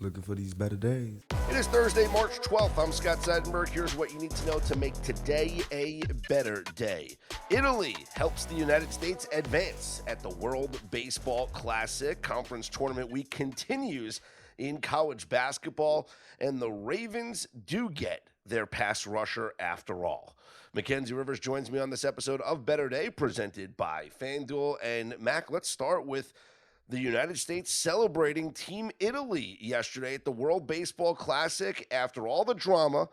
Looking for these better days. It is Thursday, March 12th. I'm Scott Seidenberg. Here's what you need to know to make today a better day. Italy helps the United States advance at the World Baseball Classic. Conference tournament week continues in college basketball, and the Ravens do get their pass rusher after all. Mackenzie Rivers joins me on this episode of Better Day, presented by FanDuel. And Mac, let's start with the United States celebrating Team Italy yesterday at the World Baseball Classic after all the drama,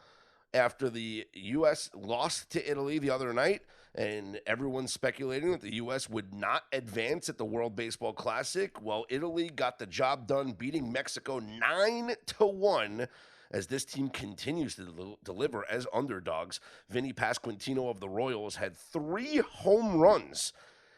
after the U.S. lost to Italy the other night, and everyone's speculating that the U.S. would not advance at the World Baseball Classic. Well, Italy got the job done, beating Mexico 9-1, as this team continues to deliver as underdogs. Vinny Pasquantino of the Royals had 3 home runs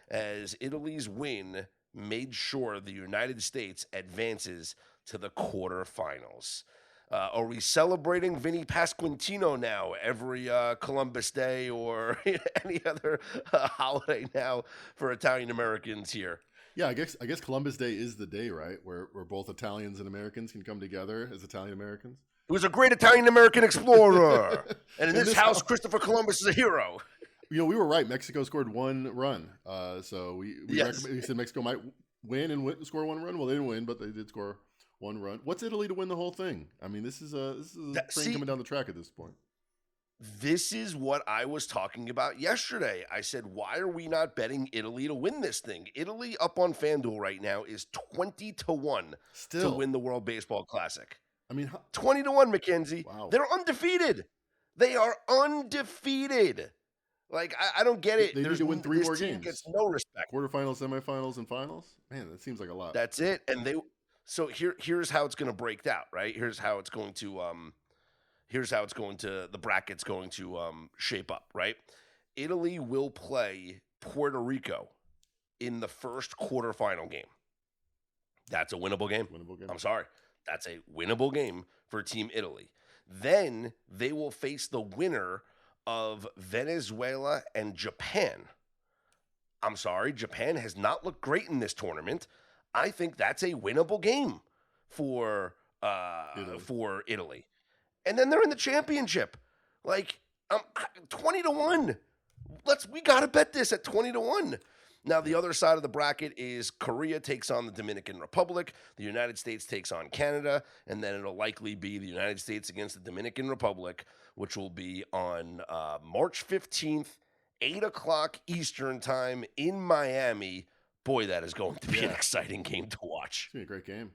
as Italy's win made sure the United States advances to the quarterfinals. Are we celebrating Vinny Pasquantino now every Columbus Day or any other holiday now for Italian Americans here? Yeah, I guess Columbus Day is the day, right, where both Italians and Americans can come together as Italian Americans. He was a great Italian American explorer, and in this house, Christopher Columbus is a hero. You know, we were right. Mexico scored 1 run, so we said Mexico might win and score 1 run. Well, they didn't win, but they did score 1 run. What's Italy to win the whole thing? I mean, this is a train coming down the track at this point. This is what I was talking about yesterday. I said, why are we not betting Italy to win this thing? Italy up on FanDuel right now is 20-1 to win the World Baseball Classic. I mean, 20-1, Mackenzie. Wow. They're undefeated. They are undefeated. Like, I don't get it. They need to win 3 more games. Gets no respect. Quarterfinals, semifinals, and finals. Man, that seems like a lot. That's it. And here's how it's going to break out, right? Here's how it's going to the bracket's going to shape up, right? Italy will play Puerto Rico in the first quarterfinal game. That's a winnable game. I'm sorry. That's a winnable game for Team Italy. Then they will face the winner of Venezuela and Japan. I'm sorry, Japan has not looked great in this tournament. I think that's a winnable game for Italy. And then they're in the championship. Like, 20-1. We got to bet this at 20-1. Now, the other side of the bracket is Korea takes on the Dominican Republic, the United States takes on Canada, and then it'll likely be the United States against the Dominican Republic, which will be on March 15th, 8 o'clock Eastern time in Miami. Boy, that is going to be an exciting game to watch. It's going to be a great game.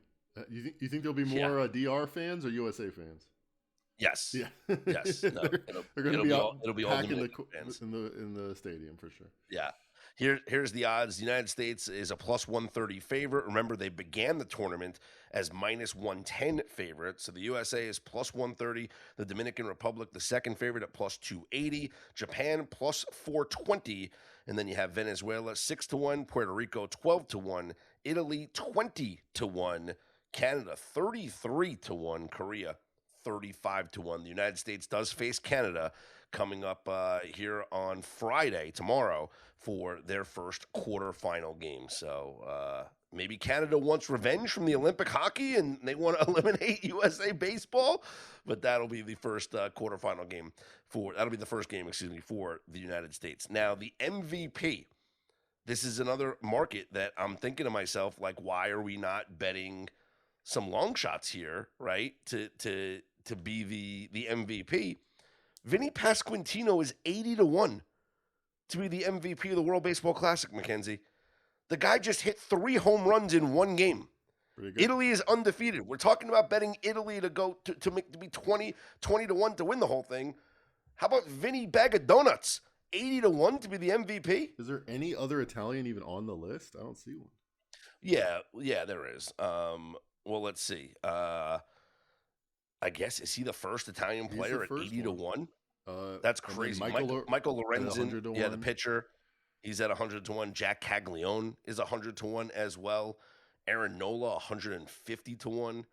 You think there'll be more DR fans or USA fans? Yes. Yeah. Yes. No, they're going to be all Dominican fans. in the stadium for sure. Yeah. Here's the odds. The United States is a plus 130 favorite. Remember, they began the tournament as minus 110 favorite. So the USA is plus 130. The Dominican Republic, the second favorite, at plus 280. Japan plus 420. And then you have Venezuela 6-1. Puerto Rico 12-1. Italy 20-1. Canada 33-1. Korea 35-1. The United States does face Canada coming up here on Friday, tomorrow, for their first quarterfinal game. So maybe Canada wants revenge from the Olympic hockey and they want to eliminate USA baseball, but that'll be the first quarterfinal game for the United States. Now, the MVP. This is another market that I'm thinking to myself, like, why are we not betting some long shots here, right? To be the MVP. Vinny Pasquantino is 80-1 to be the MVP of the World Baseball Classic, Mackenzie. The guy just hit 3 home runs in 1 game. Italy is undefeated. We're talking about betting Italy to go to be 20-1 to win the whole thing. How about Vinny Bag of Donuts? 80-1 to be the MVP? Is there any other Italian even on the list? I don't see one. Yeah, there is. Well, let's see. I guess, is he the first Italian player at 80-1? That's crazy. Michael Lorenzen, the pitcher, he's at 100-1. Jack Caglione is 100-1 as well. Aaron Nola 150-1.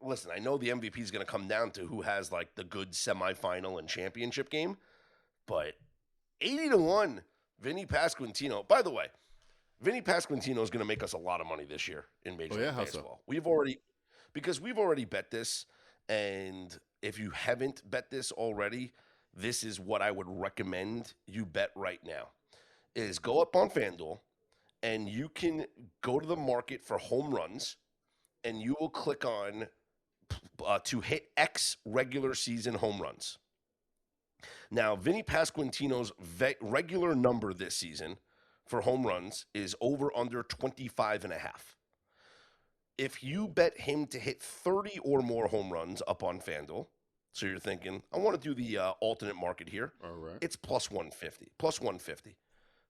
Listen, I know the MVP is going to come down to who has like the good semifinal and championship game, but 80-1, Vinny Pasquantino. By the way, Vinny Pasquantino is going to make us a lot of money this year in Major League Baseball. So? We've already because we've already bet this, and if you haven't bet this already, this is what I would recommend you bet right now. Is go up on FanDuel and you can go to the market for home runs and you will click on to hit X regular season home runs. Now, Vinny Pasquantino's regular number this season for home runs is over under 25 and a half. If you bet him to hit 30 or more home runs up on FanDuel, so you're thinking, I want to do the alternate market here. All right. It's plus 150. Plus 150.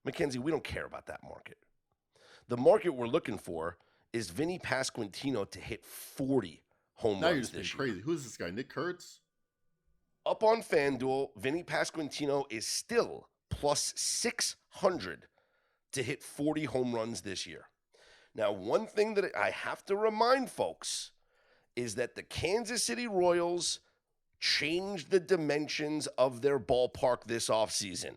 Mackenzie, we don't care about that market. The market we're looking for is Vinny Pasquantino to hit 40 home Now you're runs just this being year. crazy. Who's this guy? Nick Kurtz? Up on FanDuel, Vinny Pasquantino is still plus 600 to hit 40 home runs this year. Now, one thing that I have to remind folks is that the Kansas City Royals changed the dimensions of their ballpark this offseason.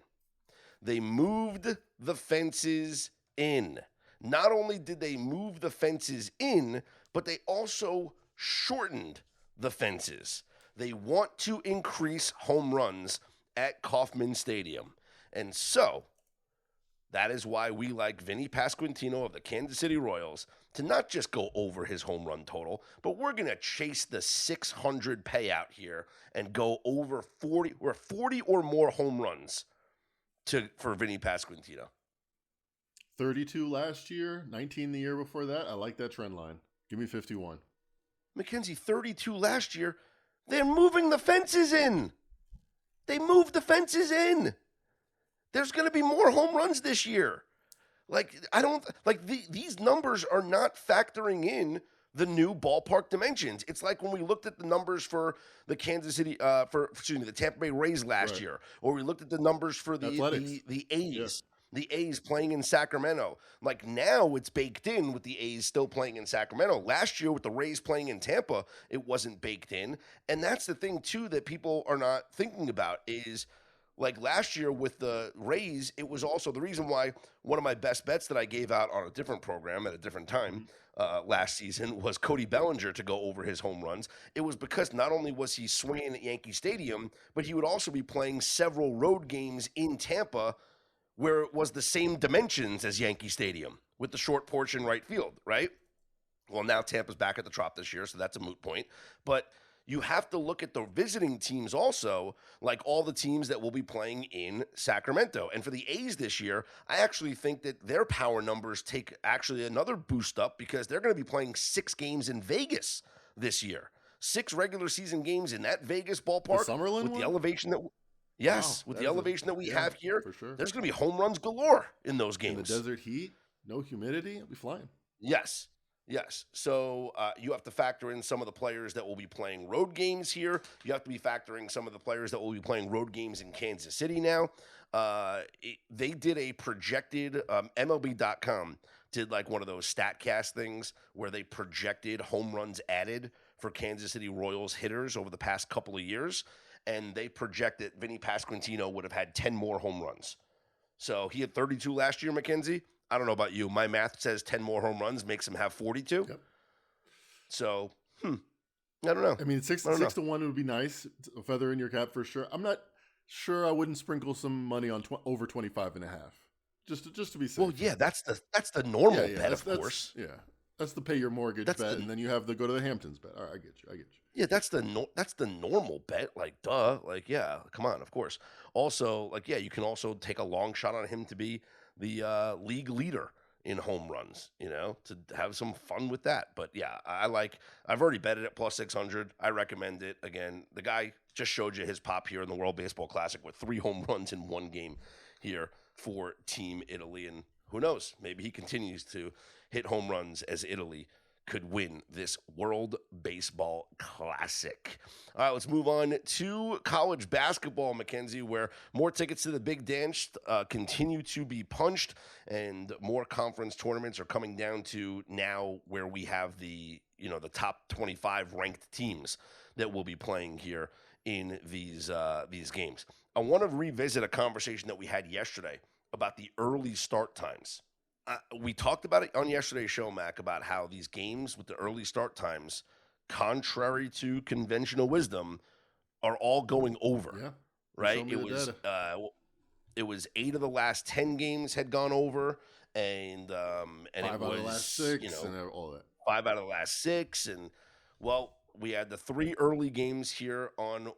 They moved the fences in. Not only did they move the fences in, but they also shortened the fences. They want to increase home runs at Kauffman Stadium. And so that is why we like Vinny Pasquantino of the Kansas City Royals to not just go over his home run total, but we're going to chase the 600 payout here and go over 40 or 40 or more home runs for Vinny Pasquantino. 32 last year, 19 the year before that. I like that trend line. Give me 51. Mackenzie, 32 last year. They're moving the fences in. They moved the fences in. There's going to be more home runs this year. These numbers are not factoring in the new ballpark dimensions. It's like when we looked at the numbers for the the Tampa Bay Rays last year, or we looked at the numbers for the A's. Yeah. The A's playing in Sacramento. Like now it's baked in with the A's still playing in Sacramento. Last year with the Rays playing in Tampa, it wasn't baked in. And that's the thing too that people are not thinking about is like last year with the Rays, it was also the reason why one of my best bets that I gave out on a different program at a different time last season was Cody Bellinger to go over his home runs. It was because not only was he swinging at Yankee Stadium, but he would also be playing several road games in Tampa where it was the same dimensions as Yankee Stadium with the short porch in right field, right? Well, now Tampa's back at the Trop this year, so that's a moot point. But you have to look at the visiting teams also, like all the teams that will be playing in Sacramento. And for the A's this year, I actually think that their power numbers take actually another boost up because they're going to be playing 6 games in Vegas this year. 6 regular season games in that Vegas ballpark the Summerlin with one? the elevation that we have here. For sure. There's going to be home runs galore in those games. In the desert heat, no humidity, it'll be flying. Yes. So you have to factor in some of the players that will be playing road games here. You have to be factoring some of the players that will be playing road games in Kansas City now. They did a projected MLB.com did like one of those StatCast things where they projected home runs added for Kansas City Royals hitters over the past couple of years. And they project that Vinny Pasquantino would have had 10 more home runs. So he had 32 last year, Mackenzie. I don't know about you. My math says 10 more home runs makes him have 42. Yep. So, I don't know. I mean, 6 to 1 would be nice. A feather in your cap for sure. I'm not sure I wouldn't sprinkle some money on over 25 and a half. Just to be safe. Well, yeah, that's the normal bet, of course. Yeah. That's the pay your mortgage bet, and then you have the go to the Hamptons bet. All right, I get you. Yeah, that's the normal bet. Like, duh. Like, yeah, come on, of course. Also, like, yeah, you can also take a long shot on him to be the league leader in home runs, to have some fun with that. But yeah, I've already betted at plus 600. I recommend it. Again, the guy just showed you his pop here in the World Baseball Classic with 3 home runs in one game here for Team Italy. And who knows, maybe he continues to hit home runs as Italy could win this World Baseball Classic. All right, let's move on to college basketball, Mackenzie, where more tickets to the Big Dance continue to be punched, and more conference tournaments are coming down to now where we have the top 25 ranked teams that will be playing here in these games. I want to revisit a conversation that we had yesterday about the early start times. We talked about it on yesterday's show, Mac, about how these games with the early start times contrary to conventional wisdom, are all going over. Yeah. Right? Show me the data. It was 8 of the last 10 games had gone over, and 5 it out was of the last 6 and all that. 5 out of the last 6, and well, we had the 3 early games here on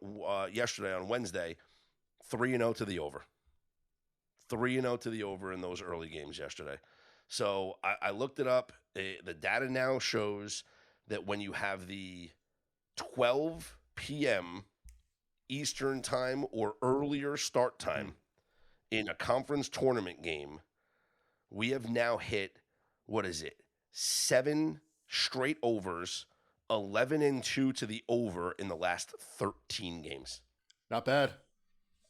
yesterday on Wednesday, 3-0 to the over. 3-0 to the over in those early games yesterday. So I looked it up. The data now shows that when you have the 12 p.m. Eastern time or earlier start time in a conference tournament game, we have now hit, 7 straight overs, 11-2 to the over in the last 13 games. Not bad.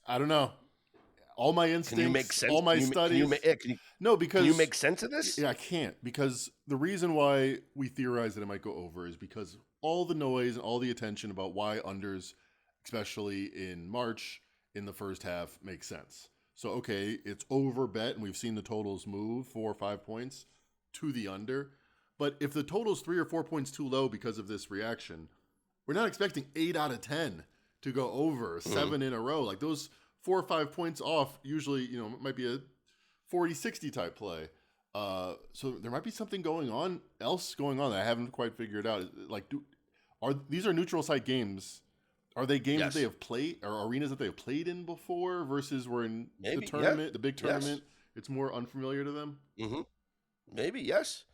I don't know. All my instincts, can you make sense? all my studies. No, because can you make sense of this? Yeah, I can't, because the reason why we theorize that it might go over is because all the noise and all the attention about why unders, especially in March in the first half, makes sense. So, okay, it's over bet, and we've seen the totals move 4 or 5 points to the under. But if the total's 3 or 4 points too low because of this reaction, we're not expecting 8 out of 10 to go over 7 in a row. Like, those 4 or 5 points off usually, might be a 40-60 type play. So there might be something else going on that I haven't quite figured out. Like, these are neutral site games? Are they games that they have played, or arenas that they have played in before, versus we're in the tournament, the big tournament? It's more unfamiliar to them? Mm-hmm. Maybe, yes.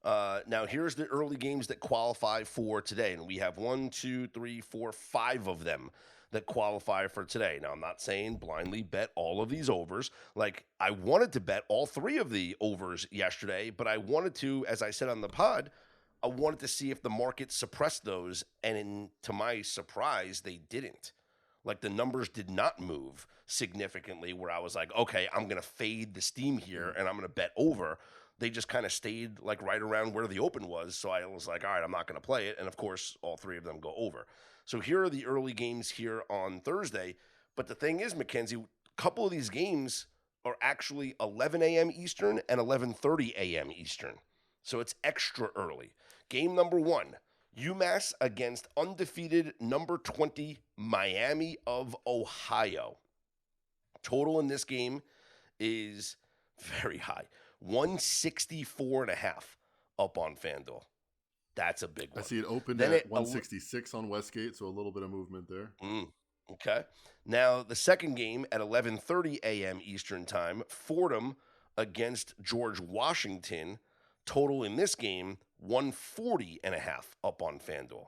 Now, here's the early games that qualify for today, and we have 5 of them that qualify for today. Now, I'm not saying blindly bet all of these overs. Like, I wanted to bet all 3 of the overs yesterday, but I wanted to, as I said on the pod, I wanted to see if the market suppressed those, and to my surprise, they didn't. Like, the numbers did not move significantly where I was like, okay, I'm going to fade the steam here, and I'm going to bet over. They just kind of stayed like right around where the open was. So I was like, all right, I'm not going to play it. And of course, all 3 of them go over. So here are the early games here on Thursday. But the thing is, Mackenzie, a couple of these games are actually 11 a.m. Eastern and 11:30 a.m. Eastern. So it's extra early. Game number 1, UMass against undefeated number 20 Miami of Ohio. Total in this game is very high. 164.5 up on FanDuel. That's a big one. I see it opened at 166 on Westgate, so a little bit of movement there. Okay. Now, the second game at 11:30 a.m. Eastern time, Fordham against George Washington. Total in this game, 140.5 up on FanDuel.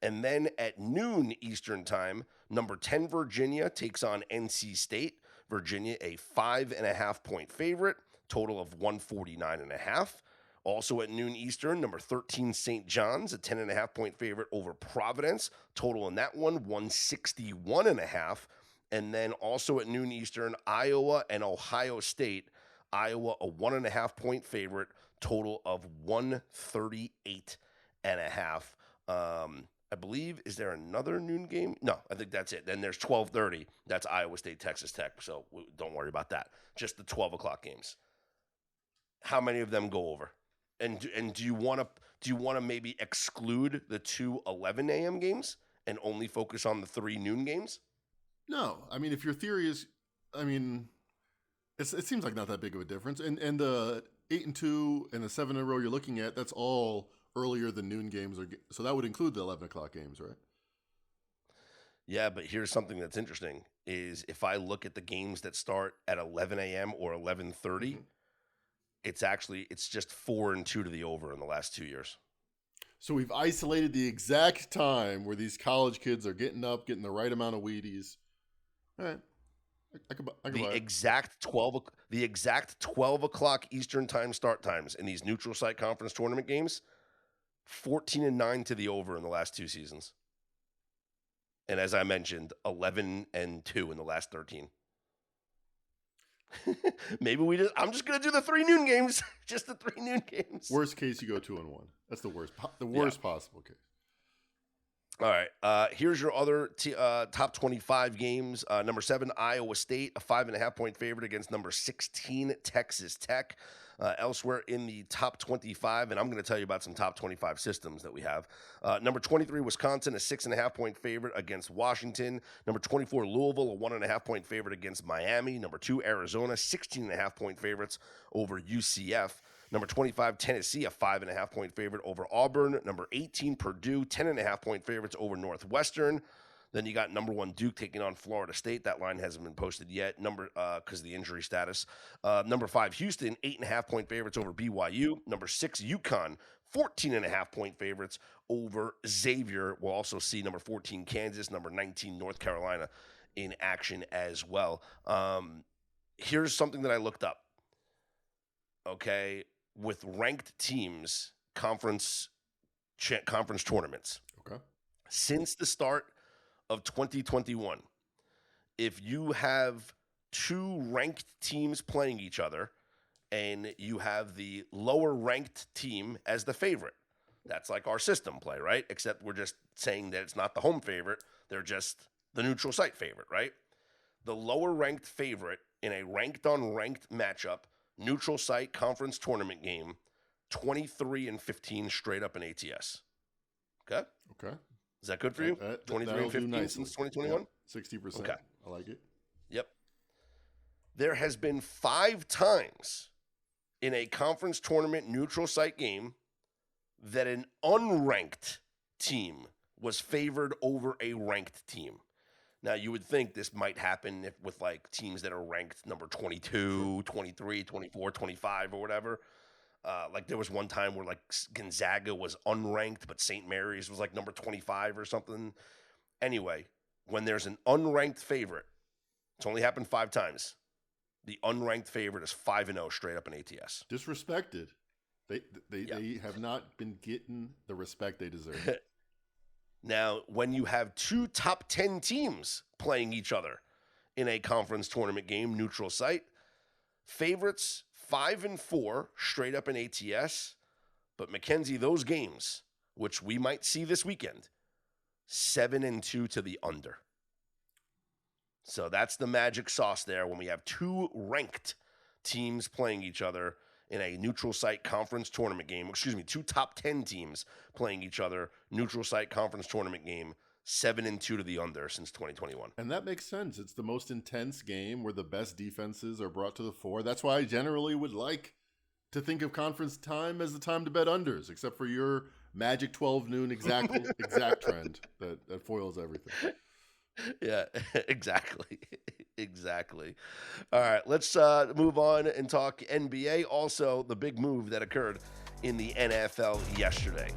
And then at noon Eastern time, number 10 Virginia takes on NC State. Virginia a 5.5 point favorite. Total of 149.5. Also at noon Eastern, number 13 St. John's, a 10.5 point favorite over Providence. Total in that one, 161.5. And then also at noon Eastern, Iowa and Ohio State. Iowa a 1.5 point favorite. Total of 138.5. I believe, is there another noon game? No, I think that's it. Then there's 12:30. That's Iowa State, Texas Tech. So don't worry about that. Just the 12 o'clock games. How many of them go over? And do you want to maybe exclude the 2 11 a.m. games and only focus on the 3 noon games? No, I mean, if your theory is, it seems like not that big of a difference. And the 8-2 and the 7 in a row you're looking at, that's all earlier than noon games, so that would include the 11 o'clock games, right? Yeah, but here's something that's interesting: is if I look at the games that start at 11 a.m. or 11:30, it's just 4-2 to the over in the last 2 years. So we've isolated the exact time where these college kids are getting up, getting the right amount of Wheaties. All right. I could buy the exact 12 o'clock Eastern time start times in these neutral site conference tournament games, 14-9 to the over in the last 2 seasons. And as I mentioned, 11-2 in the last 13. Maybe I'm just going to do the 3 noon games. Just the 3 noon games. Worst case, you go 2-1. That's the worst possible case. All right. Here's your other top 25 games. Number 7, Iowa State, a 5.5 point favorite against number 16, Texas Tech. Elsewhere in the top 25, and I'm going to tell you about some top 25 systems that we have. Number 23, Wisconsin, a 6.5-point favorite against Washington. Number 24, Louisville, a 1.5-point favorite against Miami. Number 2, Arizona, 16.5-point favorites over UCF. Number 25, Tennessee, a 5.5-point favorite over Auburn. Number 18, Purdue, 10.5-point favorites over Northwestern. Then you got number 1 Duke taking on Florida State. That line hasn't been posted yet, because of the injury status. Number 5 Houston, 8.5-point favorites over BYU. Number 6 UConn, 14.5-point favorites over Xavier. We'll also see number 14 Kansas, number 19 North Carolina in action as well. Here's something that I looked up. Okay, with ranked teams, conference tournaments. Okay. Since the start of 2021, if you have 2 ranked teams playing each other and you have the lower ranked team as the favorite, that's like our system play, right? Except we're just saying that it's not the home favorite. They're just the neutral site favorite, right? The lower ranked favorite in a ranked on ranked matchup, neutral site conference tournament game, 23-15 straight up in ATS. Okay? Okay. Is that good for you? 23-15 since 2021? Yep. 60%. Okay. I like it. Yep. There has been 5 times in a conference tournament neutral site game that an unranked team was favored over a ranked team. Now, you would think this might happen with like teams that are ranked number 22, 23, 24, 25 or whatever. Like there was one time where like Gonzaga was unranked, but St. Mary's was like number 25 or something. Anyway, when there's an unranked favorite, it's only happened 5 times. The unranked favorite is 5-0 straight up in ATS. Disrespected. They have not been getting the respect they deserve. Now, when you have 2 top 10 teams playing each other in a conference tournament game, neutral site, favorites 5-4 straight up in ATS, but Mackenzie, those games, which we might see this weekend, 7-2 to the under. So that's the magic sauce there when we have 2 ranked teams playing each other in a neutral site conference tournament game. 2 top 10 teams playing each other, neutral site conference tournament game, 7-2 to the under since 2021. And that makes sense. It's the most intense game where the best defenses are brought to the fore. That's why I generally would like to think of conference time as the time to bet unders, except for your magic 12 noon exact trend that foils everything. Yeah, exactly. Exactly. All right, let's move on and talk NBA. Also, the big move that occurred in the NFL yesterday.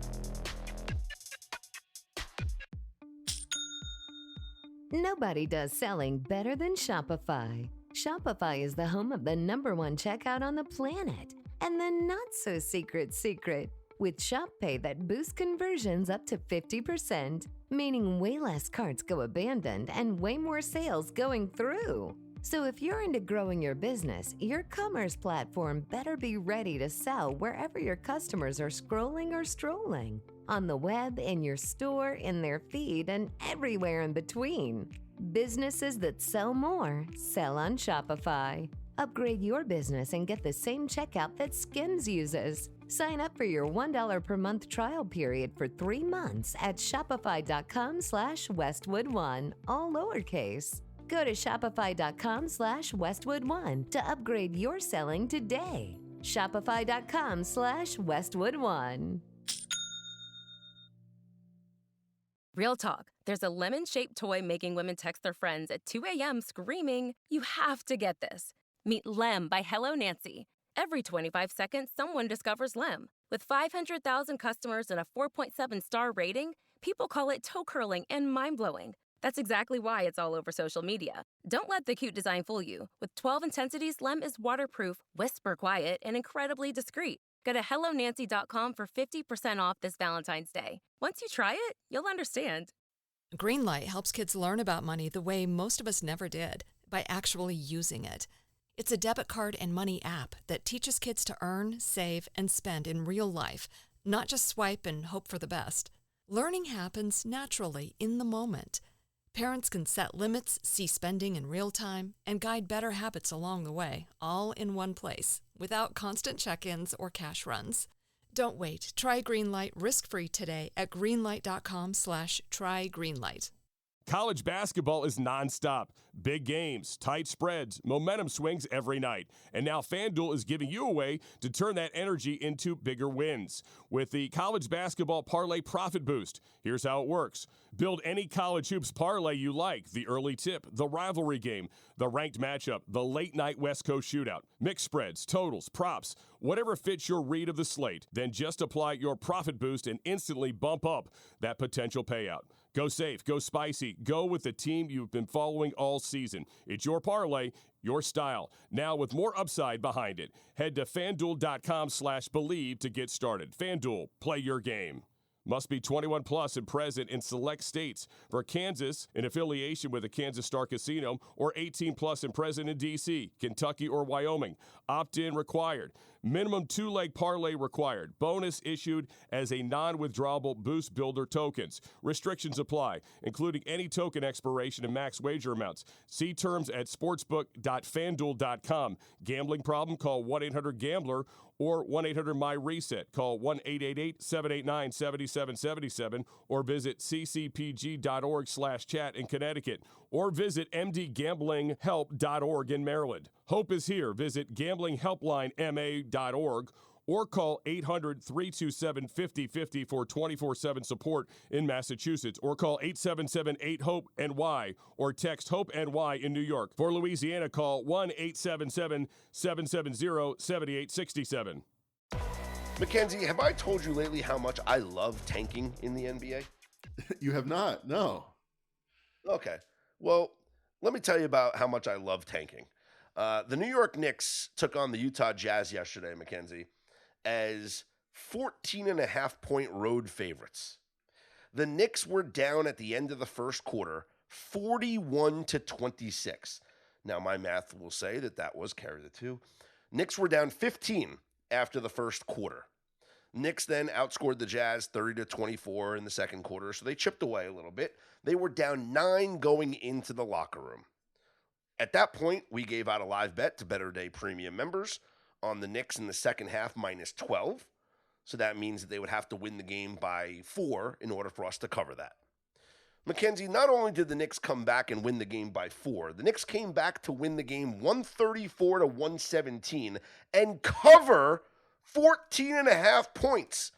Nobody does selling better than Shopify. Shopify is the home of the #1 checkout on the planet. And the not-so-secret secret, with Shop Pay that boosts conversions up to 50%, meaning way less carts go abandoned and way more sales going through. So if you're into growing your business, your commerce platform better be ready to sell wherever your customers are scrolling or strolling. On the web, in your store, in their feed, and everywhere in between. Businesses that sell more, sell on Shopify. Upgrade your business and get the same checkout that Skims uses. Sign up for your $1 per month trial period for 3 months at shopify.com/Westwood1, all lowercase. Go to shopify.com/Westwood1 to upgrade your selling today. Shopify.com/Westwood1. Real talk. There's a lemon-shaped toy making women text their friends at 2 a.m. screaming, "You have to get this." Meet Lem by Hello Nancy. Every 25 seconds, someone discovers Lem. With 500,000 customers and a 4.7-star rating, people call it toe-curling and mind-blowing. That's exactly why it's all over social media. Don't let the cute design fool you. With 12 intensities, Lem is waterproof, whisper quiet, and incredibly discreet. Go to HelloNancy.com for 50% off this Valentine's Day. Once you try it, you'll understand. Greenlight helps kids learn about money the way most of us never did, by actually using it. It's a debit card and money app that teaches kids to earn, save, and spend in real life, not just swipe and hope for the best. Learning happens naturally in the moment. Parents can set limits, see spending in real time, and guide better habits along the way, all in one place, without constant check-ins or cash runs. Don't wait. Try Greenlight risk-free today at greenlight.com/trygreenlight. College basketball is nonstop. Big games, tight spreads, momentum swings every night. And now FanDuel is giving you a way to turn that energy into bigger wins. With the College Basketball Parlay Profit Boost, here's how it works. Build any college hoops parlay you like. The early tip, the rivalry game, the ranked matchup, the late night West Coast shootout, mixed spreads, totals, props, whatever fits your read of the slate. Then just apply your profit boost and instantly bump up that potential payout. Go safe, go spicy, go with the team you've been following all season. It's your parlay, your style. Now with more upside behind it. Head to FanDuel.com/believe to get started. FanDuel, play your game. Must be 21 plus and present in select states. For Kansas, in affiliation with the Kansas Star Casino, or 18 plus and present in D.C., Kentucky, or Wyoming. Opt-in required. Minimum 2-leg parlay required. Bonus issued as a non-withdrawable boost builder tokens. Restrictions apply, including any token expiration and max wager amounts. See terms at sportsbook.fanduel.com. Gambling problem? Call 1-800-GAMBLER or 1-800-MY-RESET. Call 1-888-789-7777 or visit ccpg.org/chat in Connecticut or visit mdgamblinghelp.org in Maryland. Hope is here. Visit gamblinghelplinema.org or call 800-327-5050 for 24/7 support in Massachusetts, or call 877-8-HOPE-NY or text HOPE-NY in New York. For Louisiana, call 1-877-770-7867. Mackenzie, have I told you lately how much I love tanking in the NBA? You have not, no. Okay. Well, let me tell you about how much I love tanking. The New York Knicks took on the Utah Jazz yesterday, Mackenzie, as 14.5-point road favorites. The Knicks were down at the end of the first quarter, 41-26. Now, my math will say that was carry the two. Knicks were down 15 after the first quarter. Knicks then outscored the Jazz 30-24 in the second quarter, so they chipped away a little bit. They were down 9 going into the locker room. At that point, we gave out a live bet to Better Day Premium members on the Knicks in the second half -12. So that means that they would have to win the game by 4 in order for us to cover that. Mackenzie, not only did the Knicks come back and win the game by 4, the Knicks came back to win the game 134-117 and cover 14.5 points.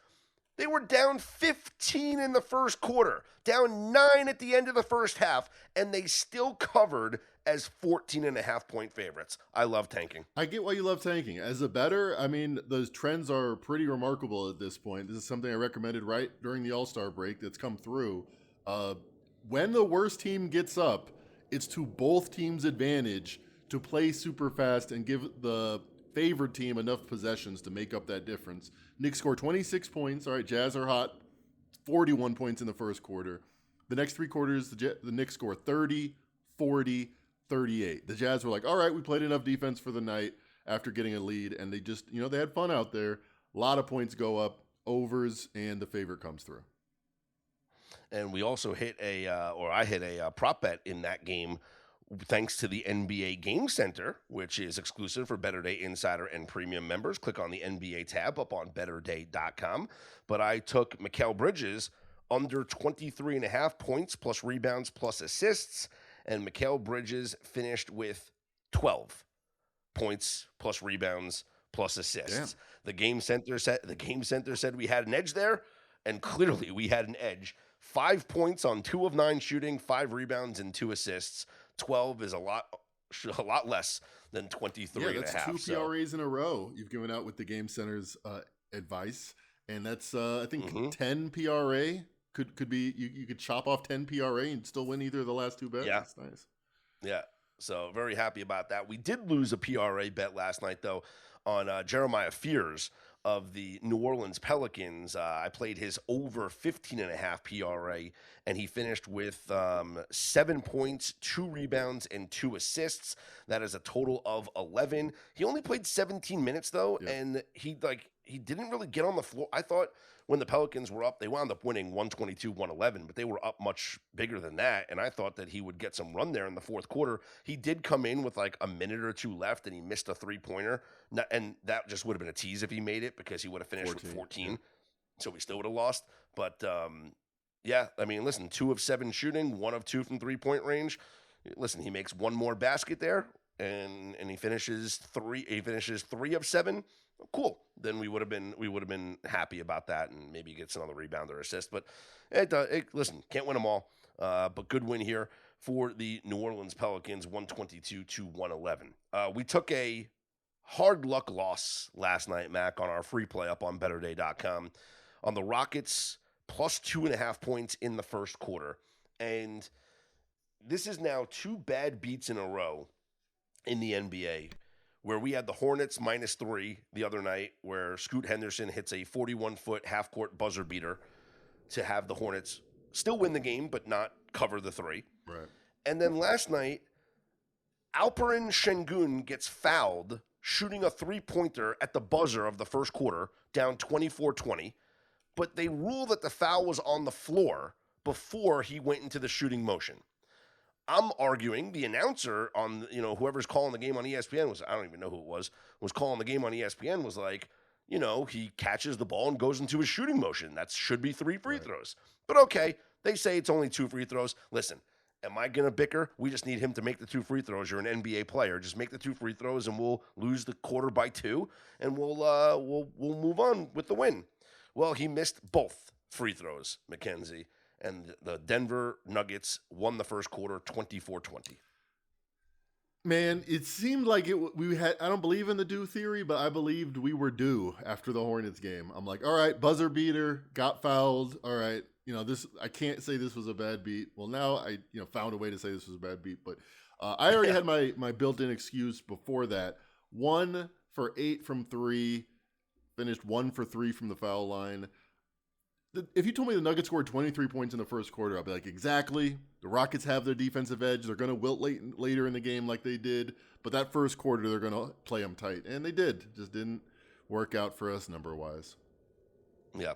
They were down 15 in the first quarter, down 9 at the end of the first half, and they still covered as 14.5-point favorites. I love tanking. I get why you love tanking. As a bettor, I mean, those trends are pretty remarkable at this point. This is something I recommended right during the All-Star break that's come through. When the worst team gets up, it's to both teams' advantage to play super fast and give the favored team enough possessions to make up that difference. Knicks score 26 points. All right, Jazz are hot. 41 points in the first quarter. The next 3 quarters, the Knicks score 30, 40, 38. The Jazz were like, all right, we played enough defense for the night after getting a lead, and they just, they had fun out there. A lot of points go up, overs, and the favorite comes through. And we also hit I hit a prop bet in that game thanks to the NBA Game Center, which is exclusive for Better Day Insider and Premium members. Click on the NBA tab up on betterday.com. But I took Mikal Bridges under 23.5 points plus rebounds plus assists, and Mikal Bridges finished with 12 points plus rebounds plus assists. Damn. The Game Center said we had an edge there, and clearly we had an edge. 5 points on 2 of 9 shooting, 5 rebounds and 2 assists. 12 is a lot less than 23 and a half. That's 2 PRAs in a row you've given out with the Game Center's advice, and that's I think 10 PRA could be you could chop off 10 PRA and still win either of the last 2 bets. Yeah, that's nice. Yeah, so very happy about that. We did lose a PRA bet last night though on Jeremiah Fears of the New Orleans Pelicans. I played his over 15.5 PRA, and he finished with 7 points, 2 rebounds, and 2 assists. That is a total of 11. He only played 17 minutes, though, and he didn't really get on the floor. I thought when the Pelicans were up, they wound up winning 122-111, but they were up much bigger than that. And I thought that he would get some run there in the fourth quarter. He did come in with like a minute or two left, and he missed a three-pointer. And that just would have been a tease if he made it, because he would have finished with 14. Yeah. So we still would have lost. But, yeah, I mean, listen, 2 of 7 shooting, 1 of 2 from three-point range. Listen, he makes one more basket there, and he finishes 3. He finishes 3 of 7. Cool. Then we would have been happy about that, and maybe he gets another rebound or assist. But listen, can't win them all. But good win here for the New Orleans Pelicans, 122-111. We took a hard luck loss last night, Mac, on our free play up on BetterDay.com on the Rockets plus 2.5 points in the first quarter, and this is now 2 bad beats in a row in the NBA, where we had the Hornets -3 the other night, where Scoot Henderson hits a 41-foot half-court buzzer beater to have the Hornets still win the game but not cover the 3. Right. And then last night, Alperen Şengün gets fouled shooting a three-pointer at the buzzer of the first quarter, down 24-20, but they rule that the foul was on the floor before he went into the shooting motion. I'm arguing the announcer on, whoever's calling the game on ESPN I don't even know who it was calling the game on ESPN was like, he catches the ball and goes into his shooting motion. That should be 3 free throws. But okay, they say it's only 2 free throws. Listen, am I going to bicker? We just need him to make the 2 free throws. You're an NBA player. Just make the 2 free throws and we'll lose the quarter by 2 and we'll move on with the win. Well, he missed both free throws, Mackenzie. And the Denver Nuggets won the first quarter 24-20. Man, it seemed like I don't believe in the due theory, but I believed we were due after the Hornets game. I'm like, all right, buzzer beater, got fouled. All right, I can't say this was a bad beat. Well, now I found a way to say this was a bad beat, but I already had my built-in excuse before that. 1 for 8 from 3, finished 1 for 3 from the foul line. If you told me the Nuggets scored 23 points in the first quarter, I'd be like, exactly. The Rockets have their defensive edge. They're going to wilt later in the game like they did. But that first quarter, they're going to play them tight. And they did. Just didn't work out for us number-wise. Yeah.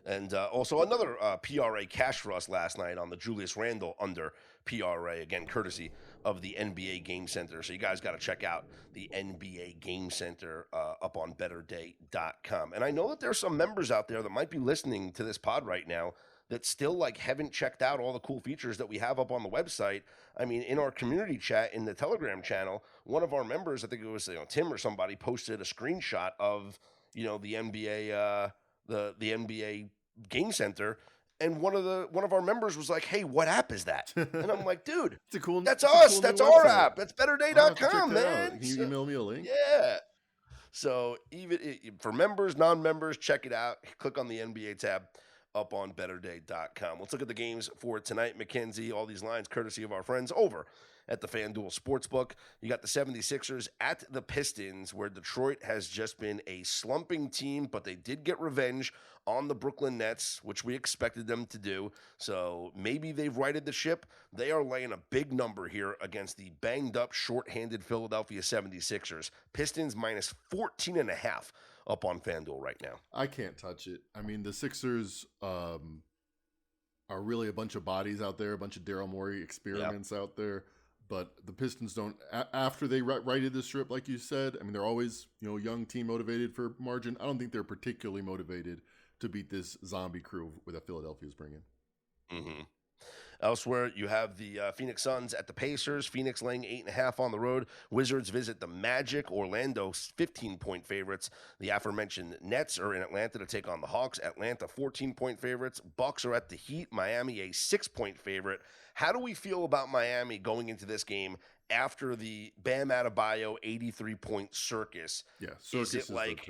And also another PRA cash for us last night on the Julius Randle under PRA, again, courtesy of the NBA Game Center. So you guys got to check out the NBA Game Center up on BetterDay.com. And I know that there's some members out there that might be listening to this pod right now that still haven't checked out all the cool features that we have up on the website. I mean, in our community chat in the Telegram channel, one of our members, I think it was Tim or somebody, posted a screenshot of the NBA the NBA Game Center, and one of our members was like, "Hey, what app is that?" And I'm like, "Dude, that's us. Cool, that's our app. That's BetterDay.com, man." Can you email me a link? Yeah. So even for members, non-members, check it out. Click on the NBA tab up on BetterDay.com. Let's look at the games for tonight, Mackenzie. All these lines courtesy of our friends over at the FanDuel Sportsbook. You got the 76ers at the Pistons, where Detroit has just been a slumping team, but they did get revenge on the Brooklyn Nets, which we expected them to do. So maybe they've righted the ship. They are laying a big number here against the banged-up, short-handed Philadelphia 76ers. Pistons minus 14.5 up on FanDuel right now. I can't touch it. I mean, the Sixers are really a bunch of bodies out there, a bunch of Daryl Morey experiments out there. But the Pistons don't, after they righted the strip, like you said, I mean, they're always, young team motivated for margin. I don't think they're particularly motivated to beat this zombie crew that Philadelphia's bringing. Mm-hmm. Elsewhere, you have the Phoenix Suns at the Pacers. Phoenix laying 8.5 on the road. Wizards visit the Magic. Orlando 15-point favorites. The aforementioned Nets are in Atlanta to take on the Hawks. Atlanta 14-point favorites. Bucks are at the Heat. Miami a 6-point favorite. How do we feel about Miami going into this game after the Bam Adebayo 83-point circus? Yeah, circus is it like,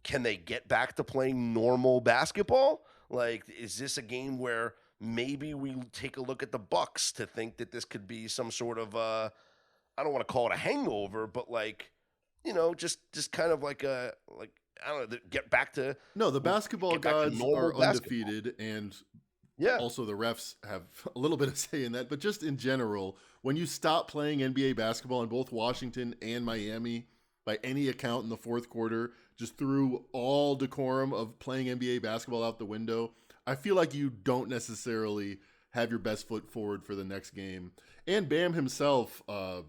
can they get back to playing normal basketball? Like, is this a game where maybe we take a look at the Bucks to think that this could be some sort of I don't want to call it a hangover, but just kind of like I don't know, get back to the basketball gods are undefeated, and also the refs have a little bit of say in that. But just in general, when you stop playing NBA basketball in both Washington and Miami, by any account in the fourth quarter, just threw all decorum of playing NBA basketball out the window, I feel like you don't necessarily have your best foot forward for the next game. And Bam himself, I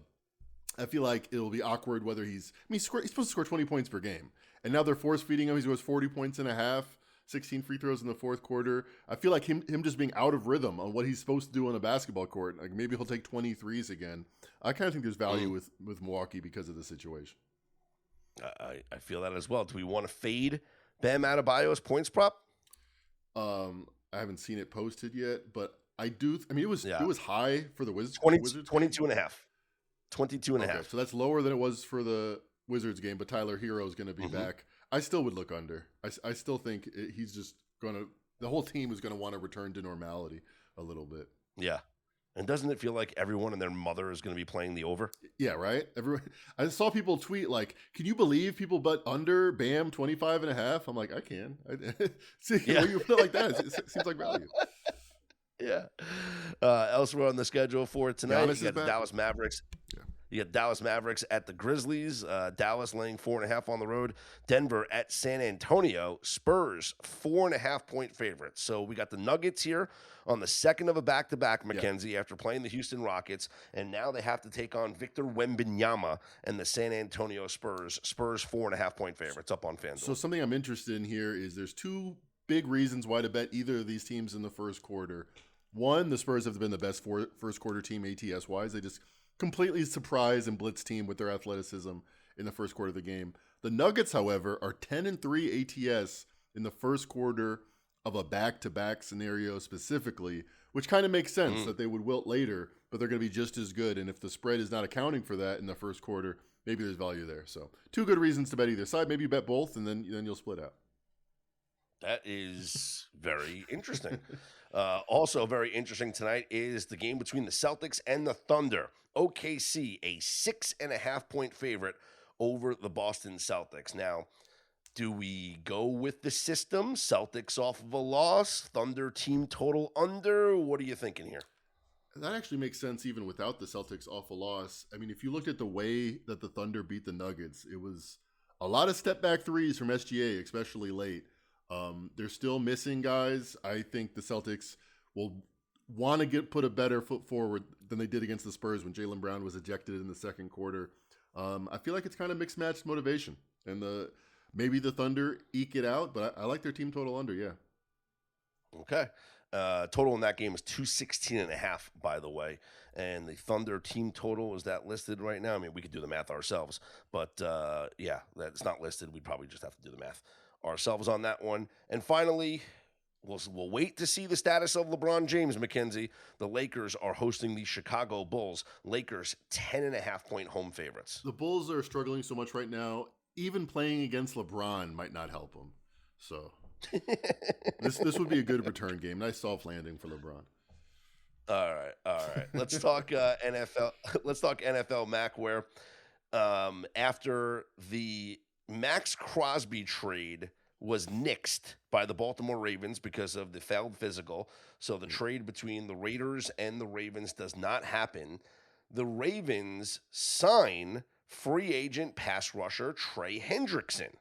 feel like it'll be awkward whether he's supposed to score 20 points per game. And now they're force feeding him. He scores 40 points and a half, 16 free throws in the fourth quarter. I feel like him just being out of rhythm on what he's supposed to do on a basketball court. Like maybe he'll take 23s again. I kind of think there's value with Milwaukee because of the situation. I feel that as well. Do we want to fade Bam Adebayo's points prop? I haven't seen it posted yet, but I do. I mean, it was high for the Wizards. 22 and a half. 22 and a half. So that's lower than it was for the Wizards game, but Tyler Hero is going to be back. I still would look under. I still think he's just going to – the whole team is going to want to return to normality a little bit. Yeah. And doesn't it feel like everyone and their mother is going to be playing the over? Yeah, right? Everyone. I saw people tweet like, can you believe people bet under Bam 25 and a half? I'm like, I can. See, when you put it like that, it seems like value. Yeah. Elsewhere on the schedule for tonight, you got the Dallas Mavericks. Yeah. You got Dallas Mavericks at the Grizzlies. Dallas laying 4.5 on the road. Denver at San Antonio. Spurs 4.5 point favorites. So we got the Nuggets here on the second of a back-to-back, Mackenzie, after playing the Houston Rockets. And now they have to take on Victor Wembanyama and the San Antonio Spurs. Spurs 4.5 point favorites up on FanDuel. So something I'm interested in here is there's two big reasons why to bet either of these teams in the first quarter. One, the Spurs have been the best first quarter team ATS-wise. They just completely surprise and blitz team with their athleticism in the first quarter of the game. The Nuggets, however, are 10-3 ATS in the first quarter of a back-to-back scenario specifically, which kind of makes sense that they would wilt later, but they're going to be just as good. And if the spread is not accounting for that in the first quarter, maybe there's value there. So two good reasons to bet either side. Maybe you bet both, and then you'll split out. That is very interesting. Also very interesting tonight is the game between the Celtics and the Thunder. OKC, a 6.5 point favorite over the Boston Celtics. Now, do we go with the system? Celtics off of a loss, Thunder team total under? What are you thinking here? That actually makes sense even without the Celtics off a loss. I mean, if you looked at the way that the Thunder beat the Nuggets, it was a lot of step back threes from SGA, especially late. They're still missing guys. I think the Celtics will want to put a better foot forward than they did against the Spurs when Jaylen Brown was ejected in the second quarter. I feel like it's kind of mixed match motivation, and maybe the Thunder eke it out, but I like their team total under. Yeah. Okay. Total in that game is 216.5, by the way. And the Thunder team total, is that listed right now? I mean, we could do the math ourselves, but yeah, that's not listed. We'd probably just have to do the math ourselves on that one. And finally, we'll wait to see the status of LeBron James, Mackenzie. The Lakers are hosting the Chicago Bulls. Lakers 10.5 point home favorites. The Bulls are struggling so much right now. Even playing against LeBron might not help them. So this would be a good return game. Nice soft landing for LeBron. All right. Let's talk NFL. Let's talk NFL, Mac, where after the Max Crosby trade was nixed by the Baltimore Ravens because of the failed physical. So the trade between the Raiders and the Ravens does not happen. The Ravens sign free agent pass rusher Trey Hendrickson.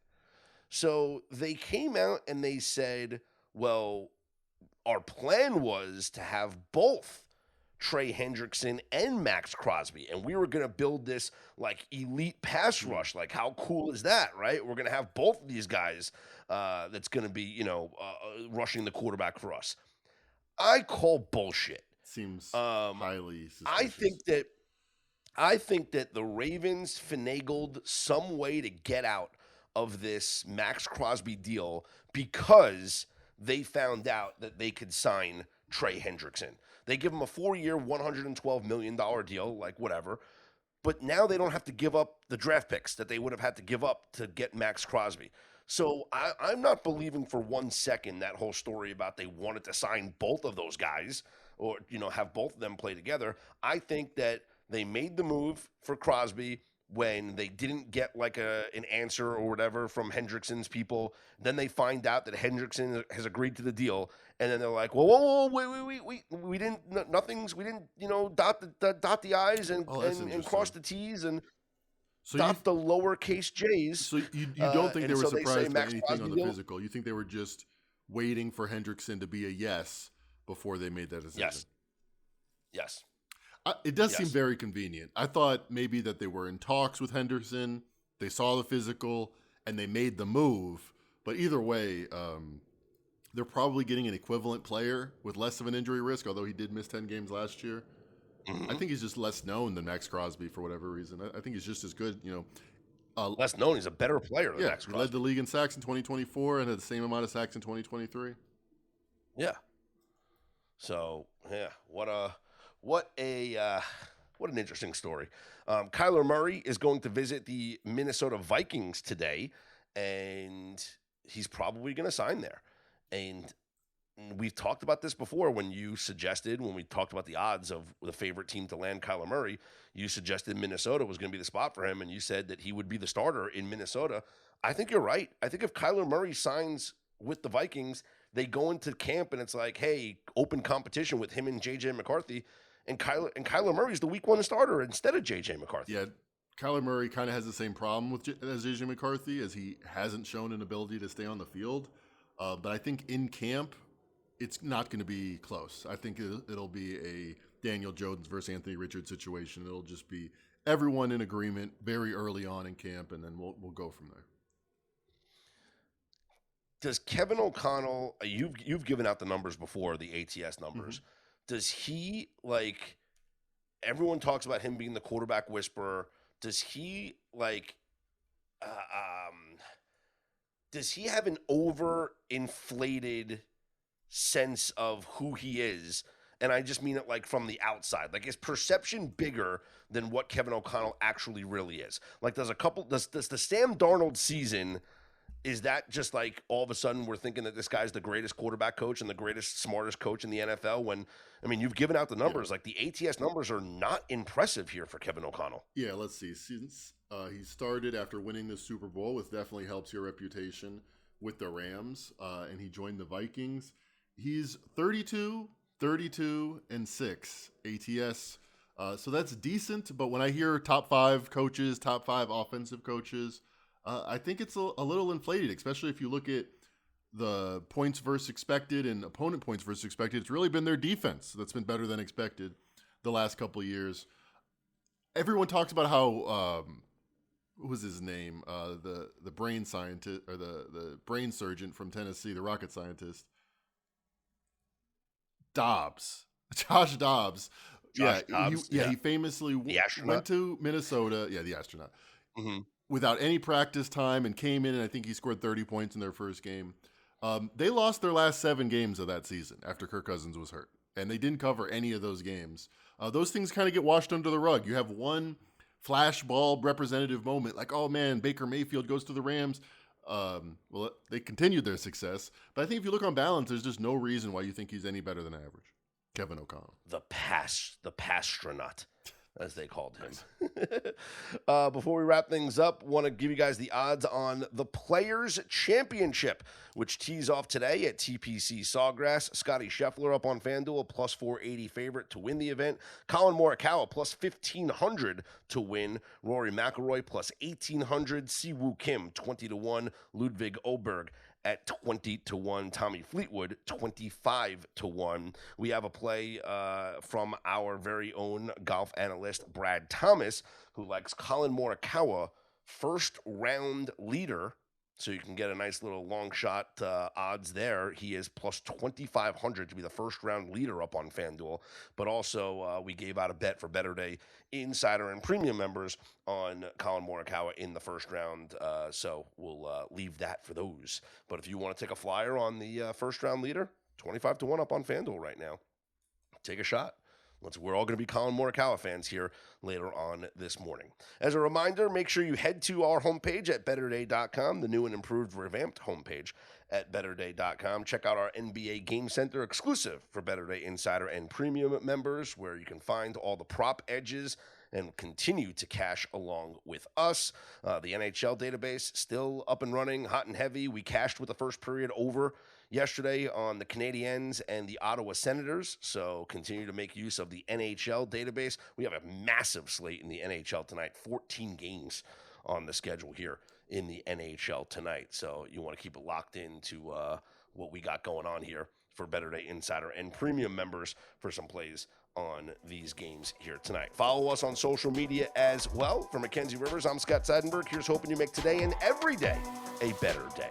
So they came out and they said, well, our plan was to have both Trey Hendrickson and Max Crosby, and we were going to build this like elite pass rush. Like, how cool is that, right? We're going to have both of these guys that's going to be, rushing the quarterback for us. I call bullshit. Seems highly suspicious. I think that the Ravens finagled some way to get out of this Max Crosby deal because they found out that they could sign Trey Hendrickson. They give him a 4-year, $112 million deal, like whatever. But now they don't have to give up the draft picks that they would have had to give up to get Max Crosby. So I'm not believing for 1 second that whole story about they wanted to sign both of those guys or, have both of them play together. I think that they made the move for Crosby when they didn't get like an answer or whatever from Hendrickson's people. Then they find out that Hendrickson has agreed to the deal, and then they're like, whoa, wait, we didn't dot the I's and cross the T's. And not the lowercase J's. So you don't think they were surprised by anything Crosby on the physical? You think they were just waiting for Hendrickson to be a yes before they made that decision? Yes. It does seem very convenient. I thought maybe that they were in talks with Henderson. They saw the physical and they made the move. But either way, they're probably getting an equivalent player with less of an injury risk, although he did miss 10 games last year. I think he's just less known than Max Crosby for whatever reason. I think he's just as good, less known. He's a better player than Max Crosby. He led the league in sacks in 2024 and had the same amount of sacks in 2023. Yeah. So, what an interesting story. Kyler Murray is going to visit the Minnesota Vikings today, and he's probably going to sign there. And we've talked about this before when we talked about the odds of the favorite team to land Kyler Murray, you suggested Minnesota was going to be the spot for him, and you said that he would be the starter in Minnesota. I think you're right. I think if Kyler Murray signs with the Vikings, they go into camp and it's like, hey, open competition with him and J.J. McCarthy, and Kyler Murray's the week one starter instead of J.J. McCarthy. Yeah, Kyler Murray kind of has the same problem as J.J. McCarthy, as he hasn't shown an ability to stay on the field. But I think in camp, it's not going to be close. I think it'll be a Daniel Jones versus Anthony Richards situation. It'll just be everyone in agreement very early on in camp, and then we'll go from there. Does Kevin O'Connell, you've given out the numbers before, the ATS numbers. Does he, everyone talks about him being the quarterback whisperer. Does he, does he have an overinflated sense of who he is? And I just mean it from the outside. Is perception bigger than what Kevin O'Connell actually really is? Does the Sam Darnold season, is that just all of a sudden we're thinking that this guy's the greatest quarterback coach and the greatest, smartest coach in the NFL when, you've given out the numbers. The ATS numbers are not impressive here for Kevin O'Connell. Yeah, let's see. Since he started after winning the Super Bowl, which definitely helps your reputation with the Rams, and he joined the Vikings. He's 32, 32, and 6 ATS. So that's decent, but when I hear top 5 coaches, top 5 offensive coaches, I think it's a little inflated, especially if you look at the points versus expected and opponent points versus expected. It's really been their defense that's been better than expected the last couple of years. Everyone talks about how, what was his name? The brain scientist, or the brain surgeon from Tennessee, the rocket scientist. Josh Dobbs. He famously went to Minnesota. Yeah, the astronaut. Without any practice time and came in, and I think he scored 30 points in their first game. They lost their last 7 games of that season after Kirk Cousins was hurt, and they didn't cover any of those games. Those things kind of get washed under the rug. You have one flash bulb representative moment, oh man, Baker Mayfield goes to the Rams. Well, they continued their success, but I think if you look on balance, there's just no reason why you think he's any better than average. Kevin O'Connell, the Pastronaut, as they called him. Before we wrap things up, want to give you guys the odds on the Players' Championship, which tees off today at TPC Sawgrass. Scotty Scheffler up on FanDuel, plus 480 favorite to win the event. Colin Morikawa, plus 1,500 to win. Rory McIlroy, plus 1,800. Siwoo Kim, 20-1. Ludwig Oberg at 20-1. Tommy Fleetwood, 25-1. We have a play from our very own golf analyst, Brad Thomas, who likes Colin Morikawa, first round leader. So you can get a nice little long shot odds there. He is plus 2,500 to be the first round leader up on FanDuel. But also we gave out a bet for Better Day Insider and Premium members on Colin Morikawa in the first round. So we'll leave that for those. But if you want to take a flyer on the first round leader, 25-1 up on FanDuel right now. Take a shot. We're all going to be Colin Morikawa fans here later on this morning. As a reminder, make sure you head to our homepage at betterday.com, the new and improved revamped homepage at betterday.com. Check out our NBA Game Center exclusive for Better Day Insider and Premium members, where you can find all the prop edges and continue to cash along with us. The NHL database still up and running, hot and heavy. We cashed with the first period over yesterday on the Canadiens and the Ottawa Senators, so continue to make use of the NHL database. We have a massive slate in the NHL tonight, 14 games on the schedule here in the NHL tonight, so you want to keep it locked into what we got going on here for Better Day Insider and premium members for some plays on these games here tonight. Follow us on social media as well. For Mackenzie Rivers, I'm Scott Seidenberg. Here's hoping you make today and every day a better day.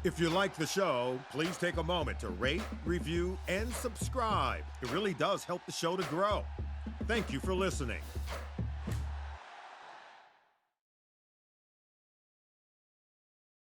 If you like the show, please take a moment to rate, review, and subscribe. It really does help the show to grow. Thank you for listening.